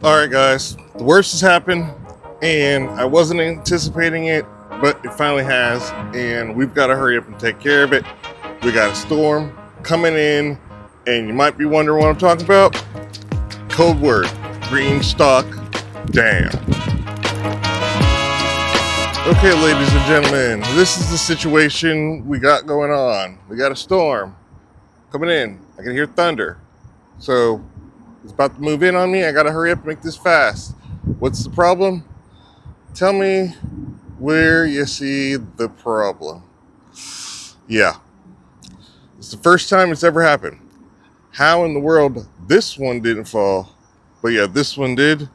All right, guys, the worst has happened, and I wasn't anticipating it, but it finally has, and we've got to hurry up and take care of it. We got a storm coming in, and you might be wondering what I'm talking about. Code word: GreenStalk Down. Okay, ladies and gentlemen, this is the situation we got going on. We got a storm coming in. I can hear thunder, so it's about to move in on me. I gotta hurry up and make this fast. What's the problem? Tell me where you see the problem. Yeah, it's the first time it's ever happened. How in the world this one didn't fall, but yeah, this one did,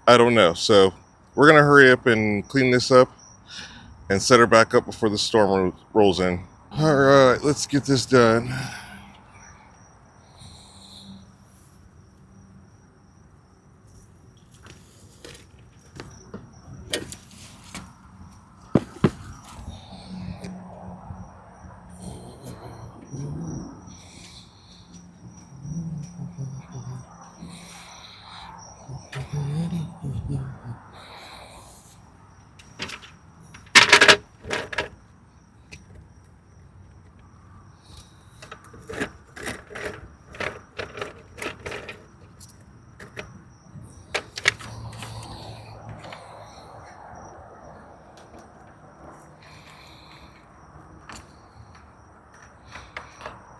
I don't know. So we're gonna hurry up and clean this up and set her back up before the storm rolls in. All right, let's get this done.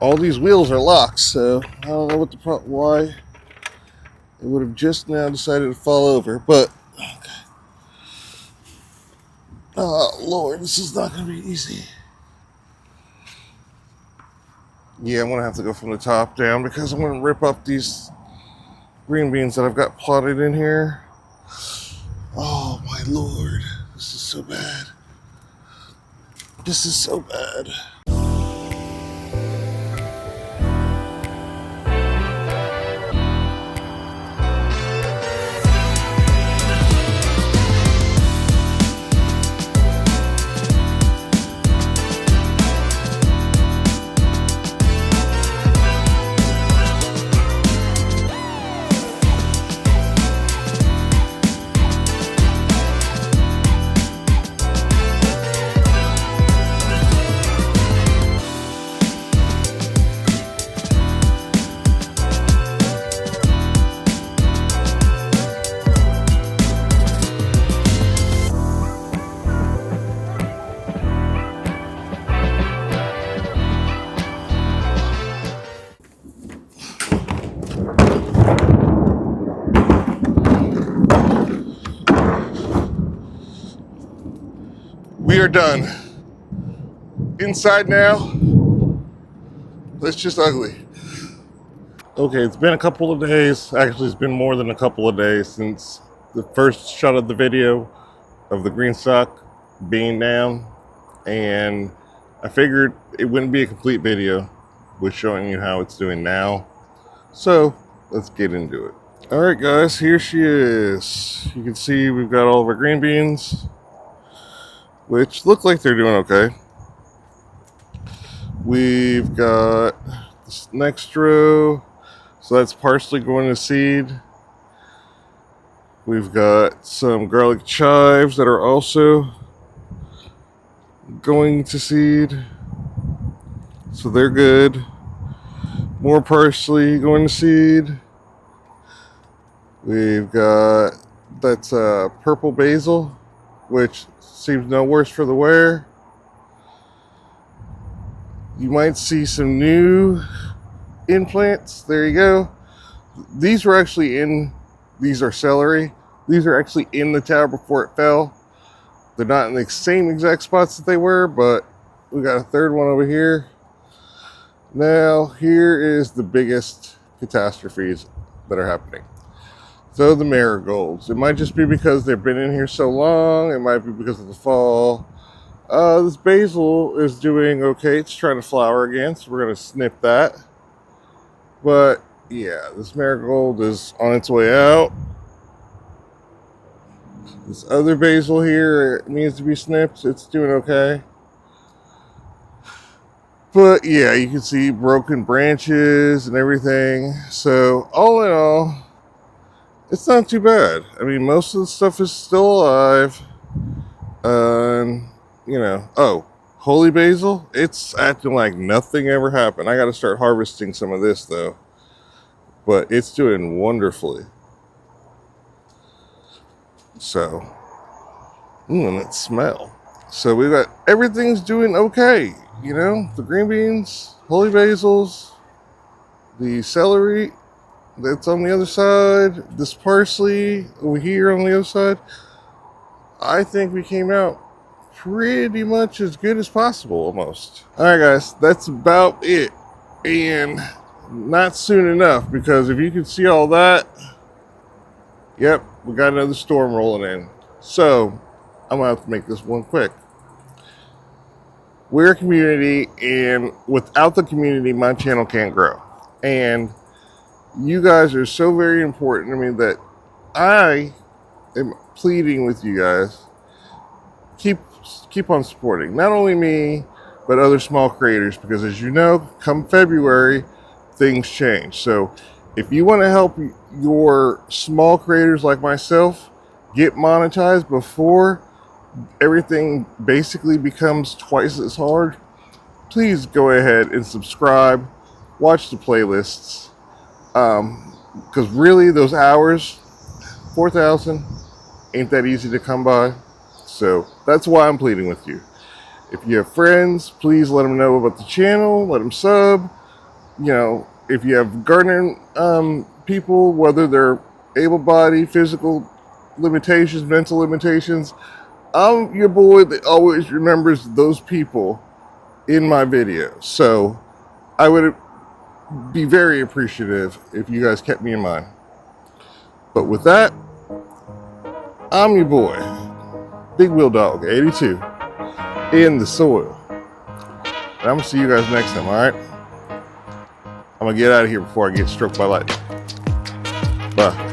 All these wheels are locked, so I don't know what why it would have just now decided to fall over, but okay. Oh Lord, this is not going to be easy. Yeah, I'm going to have to go from the top down because I'm going to rip up these green beans that I've got plotted in here. Oh my Lord, this is so bad. This is so bad. We are done. Inside now, it's just ugly. Okay, it's been a couple of days. Actually, it's been more than a couple of days since the first shot of the video of the GreenStalk being down, and I figured it wouldn't be a complete video with showing you how it's doing now. So let's get into it. All right, guys, here she is. You can see we've got all of our green beans, which look like they're doing okay. We've got this next row, so that's parsley going to seed. We've got some garlic chives that are also going to seed, so they're good. More parsley going to seed. We've got that's purple basil, which seems no worse for the wear. You might see some new implants. There you go. These were actually in, these are celery. These are actually in the tower before it fell. They're not in the same exact spots that they were, but we got a third one over here. Now, here is the biggest catastrophes that are happening. So the marigolds. It might just be because they've been in here so long. It might be because of the fall. This basil is doing okay. It's trying to flower again, so we're going to snip that. But yeah, this marigold is on its way out. This other basil here needs to be snipped. It's doing okay. But yeah, you can see broken branches and everything. So all in all, it's not too bad. I mean, most of the stuff is still alive. Oh, holy basil, it's acting like nothing ever happened. I got to start harvesting some of this though, but it's doing wonderfully. So, and that smell. So we got everything's doing okay. The green beans, holy basils, the celery that's on the other side, this parsley over here on the other side. I think we came out pretty much as good as possible almost. Alright guys, that's about it. And not soon enough, because if you can see all that, yep, we got another storm rolling in. So I'm gonna have to make this one quick. We're a community, and without the community, my channel can't grow. And you guys are so very important to me that I am pleading with you guys, keep on supporting not only me but other small creators, because as you know, come February things change. So if you want to help your small creators like myself get monetized before everything basically becomes twice as hard, please go ahead and subscribe, watch the playlists, because really those hours, 4,000, ain't that easy to come by. So that's why I'm pleading with you. If you have friends, please let them know about the channel, let them sub. If you have gardening people, whether they're able-bodied, physical limitations, mental limitations, I'm your boy that always remembers those people in my videos. So I would be very appreciative if you guys kept me in mind. But with that, I'm your boy, Big Wheel Dog 82, in the soil. And I'm gonna see you guys next time, alright? I'm gonna get out of here before I get struck by lightning. Bye.